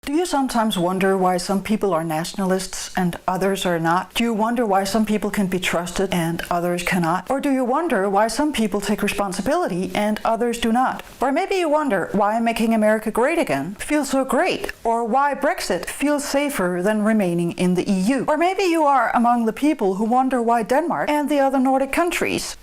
Do you sometimes wonder why some people are nationalists and others are not? Do you wonder why some people can be trusted and others cannot? Or do you wonder why some people take responsibility and others do not? Or maybe you wonder why making America great again feels so great, or why Brexit feels safer than remaining in the EU. Or maybe you are among the people who wonder why Denmark and the other Nordic countries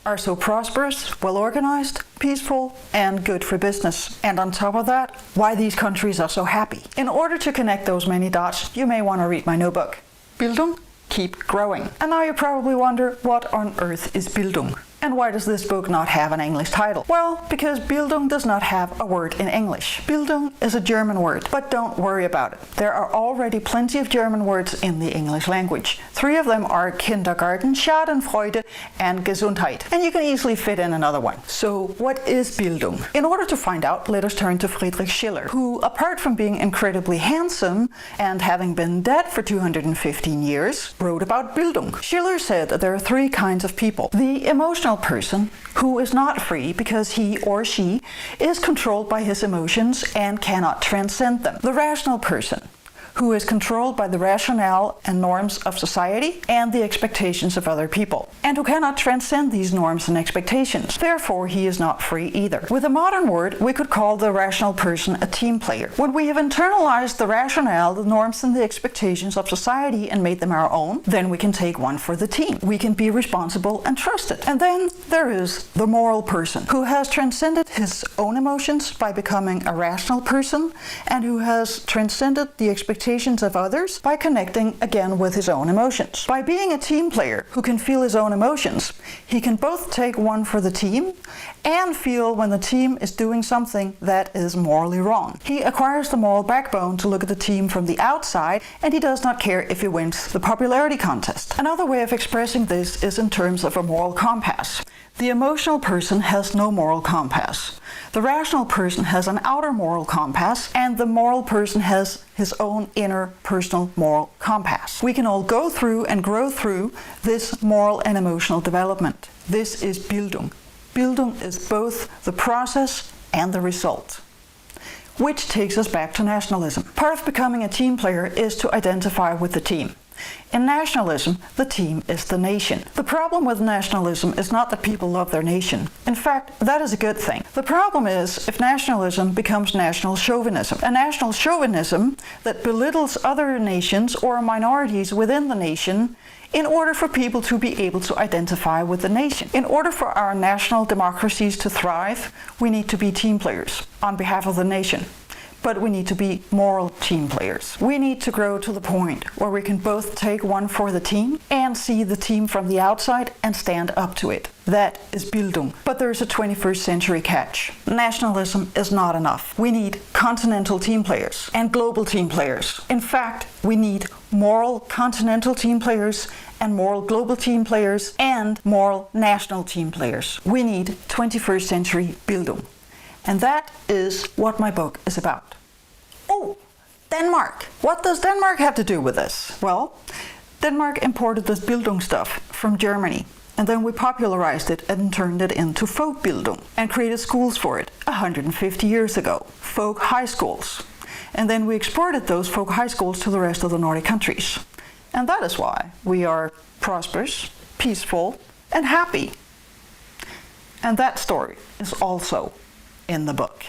are so prosperous, well-organized, peaceful, and good for business. And on top of that, why these countries are so happy. In order to connect those many dots, you may want to read my new book, Bildung, Keep Growing. And now you probably wonder, what on earth is Bildung? And why does this book not have an English title? Well, because Bildung does not have a word in English. Bildung is a German word, but don't worry about it. There are already plenty of German words in the English language. 3 of them are Kindergarten, Schadenfreude, and Gesundheit. And you can easily fit in another one. So what is Bildung? In order to find out, let us turn to Friedrich Schiller, who, apart from being incredibly handsome and having been dead for 215 years, wrote about Bildung. Schiller said that there are 3 kinds of people. The emotional person, who is not free because he or she is controlled by his emotions and cannot transcend them. The rational person, who is controlled by the rationale and norms of society and the expectations of other people, and who cannot transcend these norms and expectations. Therefore, he is not free either. With a modern word, we could call the rational person a team player. When we have internalized the rationale, the norms, and the expectations of society and made them our own, then we can take one for the team. We can be responsible and trusted. And then there is the moral person, who has transcended his own emotions by becoming a rational person, and who has transcended the expectations of others by connecting again with his own emotions. By being a team player who can feel his own emotions, he can both take one for the team and feel when the team is doing something that is morally wrong. He acquires the moral backbone to look at the team from the outside, and he does not care if he wins the popularity contest. Another way of expressing this is in terms of a moral compass. The emotional person has no moral compass. The rational person has an outer moral compass, and the moral person has his own inner personal moral compass. We can all go through and grow through this moral and emotional development. This is Bildung. Bildung is both the process and the result. Which takes us back to nationalism. Part of becoming a team player is to identify with the team. In nationalism, the team is the nation. The problem with nationalism is not that people love their nation. In fact, that is a good thing. The problem is if nationalism becomes national chauvinism. A national chauvinism that belittles other nations or minorities within the nation in order for people to be able to identify with the nation. In order for our national democracies to thrive, we need to be team players on behalf of the nation. But we need to be moral team players. We need to grow to the point where we can both take one for the team and see the team from the outside and stand up to it. That is Bildung. But there's a 21st century catch. Nationalism is not enough. We need continental team players and global team players. In fact, we need moral continental team players and moral global team players and moral national team players. We need 21st century Bildung. And that is what my book is about. Oh, Denmark! What does Denmark have to do with this? Well, Denmark imported this Bildung stuff from Germany, and then we popularized it and turned it into folk-bildung and created schools for it 150 years ago, folk high schools. And then we exported those folk high schools to the rest of the Nordic countries. And that is why we are prosperous, peaceful, and happy. And that story is also in the book.